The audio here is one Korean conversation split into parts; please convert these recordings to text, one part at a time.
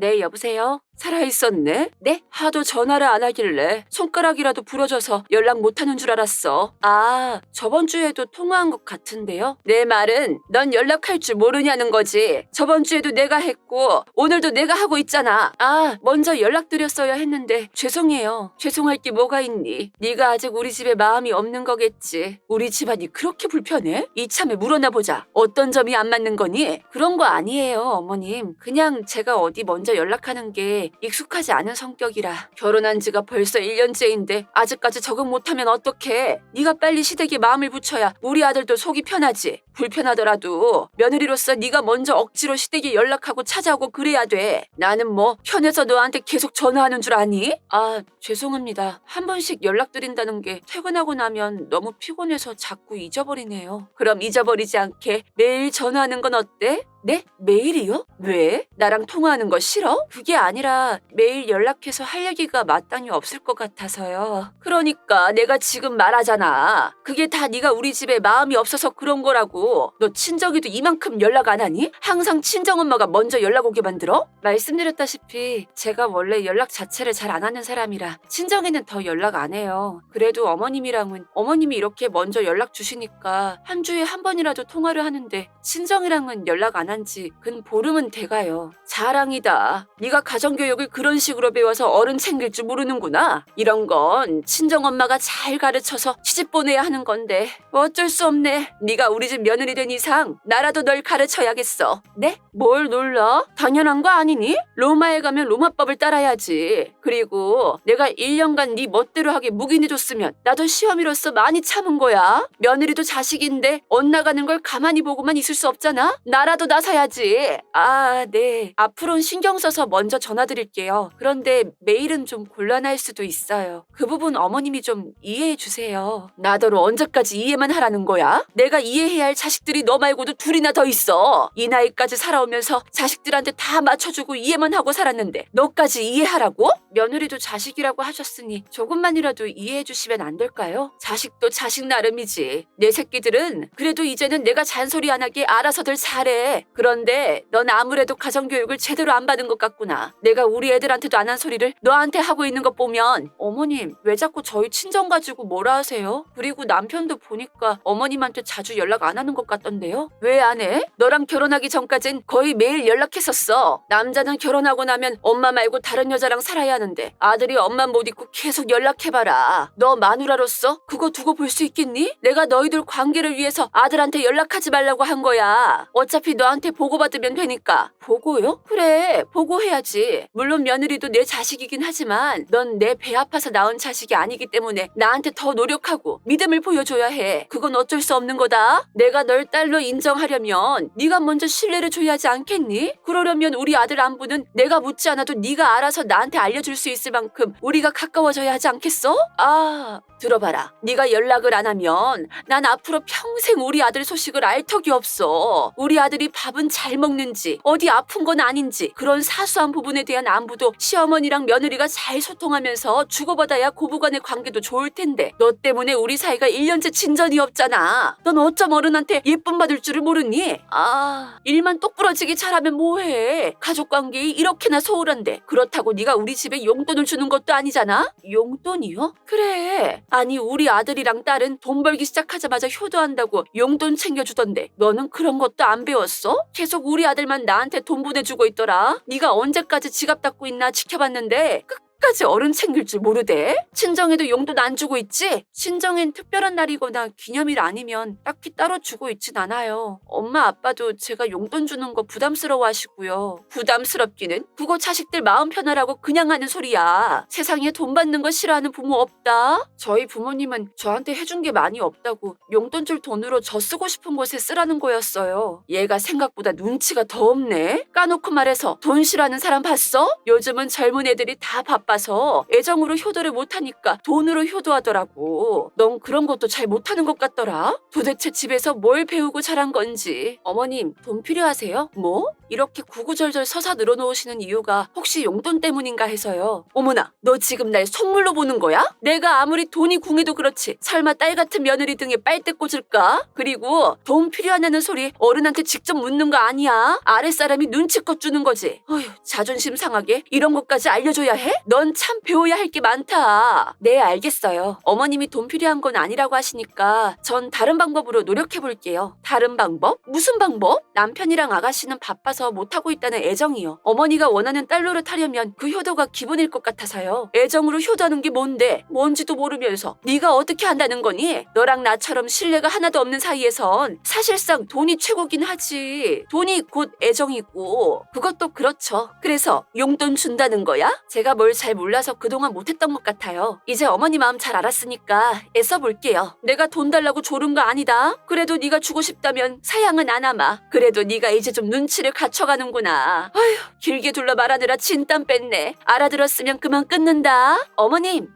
네, 여보세요? 살아있었네? 네? 하도 전화를 안 하길래 손가락이라도 부러져서 연락 못하는 줄 알았어. 아, 저번 주에도 통화한 것 같은데요? 내 말은 넌 연락할 줄 모르냐는 거지. 저번 주에도 내가 했고 오늘도 내가 하고 있잖아. 아, 먼저 연락드렸어야 했는데 죄송해요. 죄송할 게 뭐가 있니? 네가 아직 우리 집에 마음이 없는 거겠지. 우리 집안이 그렇게 불편해? 이참에 물어나 보자. 어떤 점이 안 맞는 거니? 그런 거 아니에요, 어머님. 그냥 제가 어디 먼저 연락하는 게 익숙하지 않은 성격이라. 결혼한 지가 벌써 1년째인데 아직까지 적응 못하면 어떡해. 네가 빨리 시댁에 마음을 붙여야 우리 아들도 속이 편하지. 불편하더라도 며느리로서 네가 먼저 억지로 시댁에 연락하고 찾아오고 그래야 돼. 나는 뭐 편해서 너한테 계속 전화하는 줄 아니? 아, 죄송합니다. 한 번씩 연락드린다는 게 퇴근하고 나면 너무 피곤해서 자꾸 잊어버리네요. 그럼 잊어버리지 않게 매일 전화하는 건 어때? 네? 매일이요? 왜? 나랑 통화하는 거 싫어? 그게 아니라 매일 연락해서 할 얘기가 마땅히 없을 것 같아서요. 그러니까 내가 지금 말하잖아. 그게 다 네가 우리 집에 마음이 없어서 그런 거라고. 너 친정에도 이만큼 연락 안 하니? 항상 친정엄마가 먼저 연락 오게 만들어? 말씀드렸다시피 제가 원래 연락 자체를 잘 안 하는 사람이라 친정에는 더 연락 안 해요. 그래도 어머님이랑은 어머님이 이렇게 먼저 연락 주시니까 한 주에 한 번이라도 통화를 하는데 친정이랑은 연락 안 한 지 근 보름은 돼가요. 자랑이다. 네가 가정교육을 그런 식으로 배워서 어른 챙길 줄 모르는구나. 이런 건 친정엄마가 잘 가르쳐서 시집 보내야 하는 건데 어쩔 수 없네. 네가 우리 집 며느리 된 이상 나라도 널 가르쳐야겠어. 네? 뭘 놀라? 당연한 거 아니니? 로마에 가면 로마법을 따라야지. 그리고 내가 1년간 네 멋대로 하게 묵인해줬으면 나도 시어미로서 많이 참은 거야. 며느리도 자식인데 엇나가는 걸 가만히 보고만 있을 수 없잖아? 나라도 나서야지. 아, 네. 앞으로는 신경 써서 먼저 전화드릴게요. 그런데 매일은 좀 곤란할 수도 있어요. 그 부분 어머님이 좀 이해해 주세요. 나더러 언제까지 이해만 하라는 거야? 내가 이해해야 할 자식들이 너 말고도 둘이나 더 있어. 이 나이까지 살아오면서 자식들한테 다 맞춰주고 이해만 하고 살았는데 너까지 이해하라고? 며느리도 자식이라고 하셨으니 조금만이라도 이해해 주시면 안 될까요? 자식도 자식 나름이지. 내 새끼들은 그래도 이제는 내가 잔소리 안 하게 알아서들 잘해. 그런데 넌 아무래도 가정교육을 제대로 안 받은 것 같구나. 내가 우리 애들한테도 안 한 소리를 너한테 하고 있는 것 보면 어머님 왜 자꾸 저희 친정 가지고 뭐라 하세요? 그리고 남편도 보니까 어머님한테 자주 연락 안 하는 것 같던데요? 왜 안 해? 너랑 결혼하기 전까진 거의 매일 연락했었어. 남자는 결혼하고 나면 엄마 말고 다른 여자랑 살아야 하는데 아들이 엄마 못 잊고 계속 연락해봐라. 너 마누라로서 그거 두고 볼 수 있겠니? 내가 너희들 관계를 위해서 아들한테 연락하지 말라고 한 거야. 어차피 너한테 보고받으면 되니까. 보고요? 그래, 보고해야지. 물론 며느리도 내 자식이긴 하지만 넌 내 배 아파서 낳은 자식이 아니기 때문에 나한테 더 노력하고 믿음을 보여줘야 해. 그건 어쩔 수 없는 거다. 내가 널 딸로 인정하려면 네가 먼저 신뢰를 줘야 하지 않겠니? 그러려면 우리 아들 안부는 내가 묻지 않아도 네가 알아서 나한테 알려줄 수 있을 만큼 우리가 가까워져야 하지 않겠어? 아, 들어봐라. 네가 연락을 안 하면 난 앞으로 평생 우리 아들 소식을 알 턱이 없어. 우리 아들이 밥은 잘 먹는지 어디 아픈 건 아닌지 그런 사소한 부분에 대한 안부도 시어머니랑 며느리가 잘 소통하면서 주고받아야 고부간의 관계도 좋을 텐데 너 때문에 우리 사이가 1년째 진전이 없잖아. 넌 어쩜 어른한테 예쁨 받을 줄을 모르니? 아, 일만 똑부러지게 잘하면 뭐해. 가족관계에 이렇게나 소홀한데 그렇다고 네가 우리 집에 용돈을 주는 것도 아니잖아? 용돈이요? 그래. 아니 우리 아들이랑 딸은 돈 벌기 시작하자마자 효도한다고 용돈 챙겨주던데 너는 그런 것도 안 배웠어? 계속 우리 아들만 나한테 돈 보내주고 있더라. 네가 언제까지 지갑 닫고 있나 지켜봤는데 끝까지 어른 챙길 줄 모르대? 친정에도 용돈 안 주고 있지? 친정엔 특별한 날이거나 기념일 아니면 딱히 따로 주고 있진 않아요. 엄마 아빠도 제가 용돈 주는 거 부담스러워 하시고요. 부담스럽기는? 그거 자식들 마음 편하라고 그냥 하는 소리야. 세상에 돈 받는 거 싫어하는 부모 없다? 저희 부모님은 저한테 해준 게 많이 없다고 용돈 줄 돈으로 저 쓰고 싶은 곳에 쓰라는 거였어요. 얘가 생각보다 눈치가 더 없네? 까놓고 말해서 돈 싫어하는 사람 봤어? 요즘은 젊은 애들이 다 바빠 바빠서 애정으로 효도를 못하니까 돈으로 효도하더라고. 넌 그런 것도 잘 못하는 것 같더라. 도대체 집에서 뭘 배우고 자란 건지. 어머님, 돈 필요하세요? 뭐? 이렇게 구구절절 서사 늘어놓으시는 이유가 혹시 용돈 때문인가 해서요. 어머나, 너 지금 날 선물로 보는 거야? 내가 아무리 돈이 궁해도 그렇지 설마 딸 같은 며느리 등에 빨대 꽂을까? 그리고 돈 필요하냐는 소리 어른한테 직접 묻는 거 아니야? 아랫사람이 눈치껏 주는 거지. 어휴, 자존심 상하게 이런 것까지 알려줘야 해? 넌 참 배워야 할 게 많다. 네, 알겠어요. 어머님이 돈 필요한 건 아니라고 하시니까 전 다른 방법으로 노력해볼게요. 다른 방법? 무슨 방법? 남편이랑 아가씨는 바빠서 못하고 있다는 애정이요. 어머니가 원하는 딸 노릇하려면 그 효도가 기본일 것 같아서요. 애정으로 효도하는 게 뭔데? 뭔지도 모르면서 네가 어떻게 한다는 거니? 너랑 나처럼 신뢰가 하나도 없는 사이에선 사실상 돈이 최고긴 하지. 돈이 곧 애정이고. 그것도 그렇죠. 그래서 용돈 준다는 거야? 제가 뭘 잘 몰라서 그동안 못했던 것 같아요. 이제 어머니 마음 잘 알았으니까 애써볼게요. 내가 돈 달라고 조른 거 아니다. 그래도 네가 주고 싶다면 사양은 안 하마. 그래도 네가 이제 좀 눈치를 갖춰가는구나. 아휴, 길게 둘러 말하느라 진땀 뺐네. 알아들었으면 그만 끊는다. 어머님,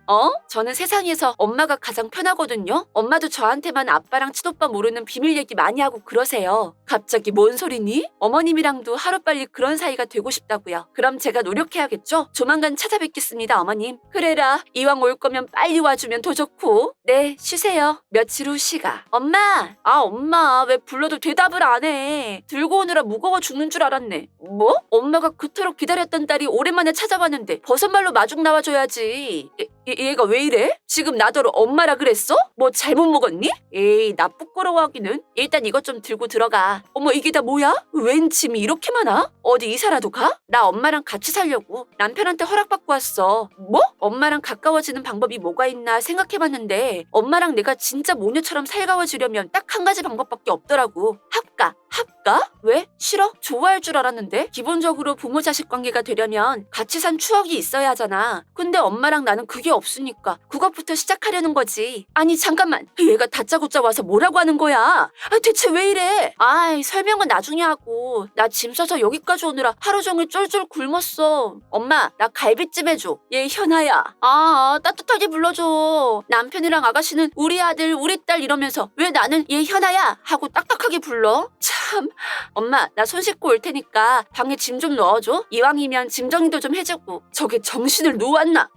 저는 세상에서 엄마가 가장 편하거든요. 엄마도 저한테만 아빠랑 친오빠 모르는 비밀 얘기 많이 하고 그러세요. 갑자기 뭔 소리니? 어머님이랑도 하루빨리 그런 사이가 되고 싶다고요. 그럼 제가 노력해야겠죠? 조만간 찾아뵙겠습니다, 어머님. 그래라. 이왕 올 거면 빨리 와주면 더 좋고. 네, 쉬세요. 며칠 후 시가. 엄마! 엄마, 왜 불러도 대답을 안 해? 들고 오느라 무거워 죽는 줄 알았네. 뭐? 엄마가 그토록 기다렸던 딸이 오랜만에 찾아왔는데 버선발로 마중 나와줘야지. 얘가 왜 이래? 지금 나더러 엄마라 그랬어? 뭐 잘못 먹었니? 에이, 나 부끄러워하기는. 일단 이것 좀 들고 들어가. 어머, 이게 다 뭐야? 웬 짐이 이렇게 많아? 어디 이사라도 가? 나 엄마랑 같이 살려고 남편한테 허락받고 왔어. 뭐? 엄마랑 가까워지는 방법이 뭐가 있나 생각해봤는데 엄마랑 내가 진짜 모녀처럼 살가워지려면 딱 한 가지 방법밖에 없더라고. 합가. 합가? 왜? 싫어? 좋아할 줄 알았는데? 기본적으로 부모 자식 관계가 되려면 같이 산 추억이 있어야 하잖아. 근데 엄마랑 나는 그게 없으니까 그것부터 시작하려는 거지. 아니 잠깐만, 얘가 다짜고짜 와서 뭐라고 하는 거야? 대체 왜 이래? 설명은 나중에 하고 나 짐 싸서 여기까지 오느라 하루 종일 쫄쫄 굶었어. 엄마, 나 갈비찜 해줘. 얘 현아야. 따뜻하게 불러줘. 남편이랑 아가씨는 우리 아들 우리 딸 이러면서 왜 나는 얘 현아야 하고 딱딱하게 불러? 참. 엄마, 나 손 씻고 올 테니까 방에 짐 좀 넣어줘. 이왕이면 짐 정리도 좀 해주고. 저게 정신을 놓았나?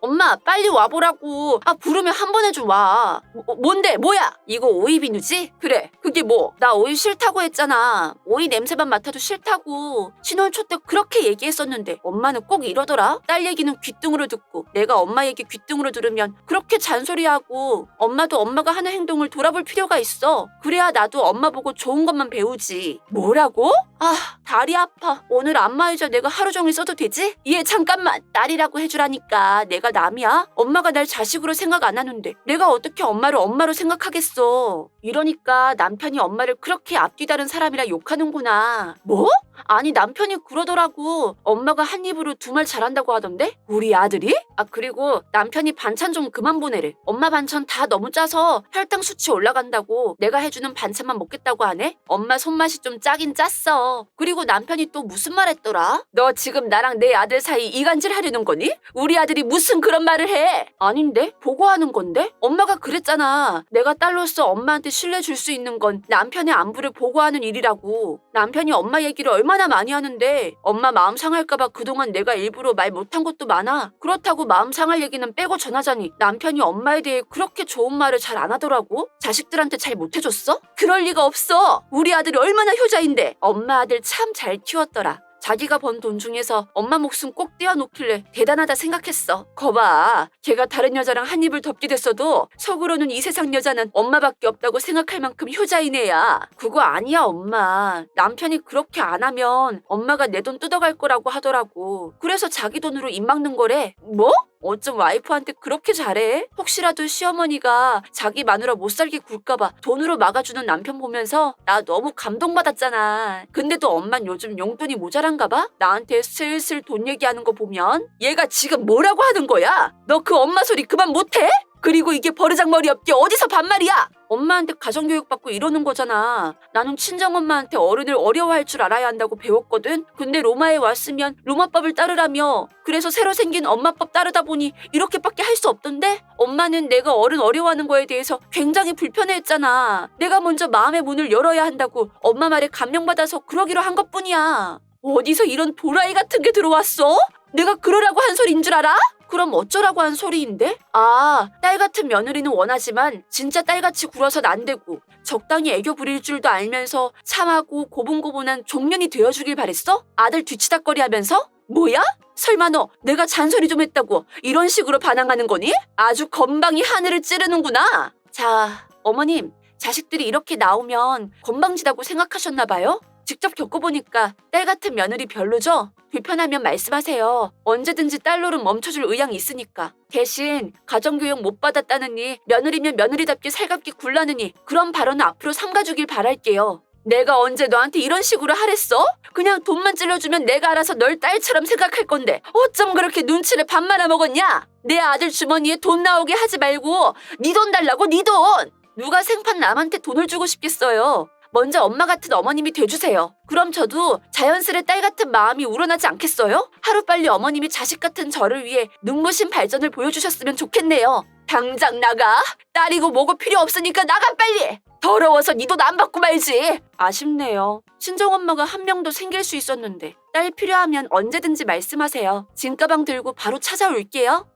엄마 빨리 와보라고. 부르면 한 번에 좀 와. 뭔데? 뭐야? 이거 오이 비누지? 그래, 그게 뭐? 나 오이 싫다고 했잖아. 오이 냄새만 맡아도 싫다고 신혼 초 때 그렇게 얘기했었는데 엄마는 꼭 이러더라. 딸 얘기는 귓등으로 듣고 내가 엄마 얘기 귓등으로 들으면 그렇게 잔소리하고. 엄마도 엄마가 하는 행동을 돌아볼 필요가 있어. 그래야 나도 엄마 보고 좋은 것만 배우지. 뭐라고? 다리 아파. 오늘 안마의자 내가 하루 종일 써도 되지? 얘 잠깐만. 딸이라고 해주라니까. 내가 남이야? 엄마가 날 자식으로 생각 안 하는데 내가 어떻게 엄마를 엄마로 생각하겠어. 이러니까 남편이 엄마를 그렇게 앞뒤다른 사람이라 욕하는구나. 뭐? 아니 남편이 그러더라고. 엄마가 한 입으로 두 말 잘한다고 하던데? 우리 아들이? 그리고 남편이 반찬 좀 그만 보내래. 엄마 반찬 다 너무 짜서 혈당 수치 올라간다고 내가 해주는 반찬만 먹겠다고 하네? 엄마 손맛이 좀 짜긴 짰어. 그리고 남편이 또 무슨 말 했더라? 너 지금 나랑 내 아들 사이 이간질 하려는 거니? 우리 아들이 무슨 그런 말을 해? 아닌데? 보고하는 건데? 엄마가 그랬잖아. 내가 딸로서 엄마한테 신뢰 줄 수 있는 건 남편의 안부를 보고하는 일이라고. 남편이 엄마 얘기를 얼마나 많이 하는데 엄마 마음 상할까봐 그동안 내가 일부러 말 못한 것도 많아. 그렇다고 마음 상할 얘기는 빼고 전하자니 남편이 엄마에 대해 그렇게 좋은 말을 잘 안 하더라고. 자식들한테 잘 못해줬어? 그럴 리가 없어. 우리 아들이 얼마나 효자인데. 엄마 아들 참 잘 키웠더라. 자기가 번 돈 중에서 엄마 목숨 꼭 떼어놓길래 대단하다 생각했어. 거봐, 걔가 다른 여자랑 한 입을 덮게 됐어도 속으로는 이 세상 여자는 엄마밖에 없다고 생각할 만큼 효자인 애야. 그거 아니야 엄마. 남편이 그렇게 안 하면 엄마가 내 돈 뜯어갈 거라고 하더라고. 그래서 자기 돈으로 입 막는 거래. 뭐? 어쩜 와이프한테 그렇게 잘해? 혹시라도 시어머니가 자기 마누라 못 살게 굴까봐 돈으로 막아주는 남편 보면서 나 너무 감동받았잖아. 근데도 엄만 요즘 용돈이 모자란가 봐? 나한테 슬슬 돈 얘기하는 거 보면. 얘가 지금 뭐라고 하는 거야? 너 그 엄마 소리 그만 못해? 그리고 이게 버르장머리 없게 어디서 반말이야? 엄마한테 가정교육 받고 이러는 거잖아. 나는 친정엄마한테 어른을 어려워할 줄 알아야 한다고 배웠거든. 근데 로마에 왔으면 로마법을 따르라며. 그래서 새로 생긴 엄마법 따르다 보니 이렇게밖에 할 수 없던데? 엄마는 내가 어른 어려워하는 거에 대해서 굉장히 불편해했잖아. 내가 먼저 마음의 문을 열어야 한다고 엄마 말에 감명받아서 그러기로 한 것뿐이야. 어디서 이런 도라이 같은 게 들어왔어? 내가 그러라고 한 소리인 줄 알아? 그럼 어쩌라고 한 소리인데? 아, 딸 같은 며느리는 원하지만 진짜 딸같이 굴어선 안 되고 적당히 애교 부릴 줄도 알면서 참하고 고분고분한 종년이 되어주길 바랬어? 아들 뒤치다꺼리 하면서? 뭐야? 설마 너 내가 잔소리 좀 했다고 이런 식으로 반항하는 거니? 아주 건방이 하늘을 찌르는구나. 자, 어머님, 자식들이 이렇게 나오면 건방지다고 생각하셨나 봐요? 직접 겪어보니까 딸 같은 며느리 별로죠? 불편하면 말씀하세요. 언제든지 딸 노릇 멈춰줄 의향이 있으니까. 대신 가정교육 못 받았다느니 며느리면 며느리답게 살갑게 굴라느니 그런 발언은 앞으로 삼가주길 바랄게요. 내가 언제 너한테 이런 식으로 하랬어? 그냥 돈만 찔러주면 내가 알아서 널 딸처럼 생각할 건데 어쩜 그렇게 눈치를 밥 말아먹었냐? 내 아들 주머니에 돈 나오게 하지 말고 네 돈 달라고, 네 돈! 누가 생판 남한테 돈을 주고 싶겠어요. 먼저 엄마 같은 어머님이 돼주세요. 그럼 저도 자연스레 딸 같은 마음이 우러나지 않겠어요? 하루빨리 어머님이 자식 같은 저를 위해 눈부신 발전을 보여주셨으면 좋겠네요. 당장 나가. 딸이고 뭐고 필요 없으니까 나가 빨리. 더러워서 네 돈 안 받고 말지. 아쉽네요. 친정엄마가 한 명 더 생길 수 있었는데. 딸 필요하면 언제든지 말씀하세요. 짐가방 들고 바로 찾아올게요.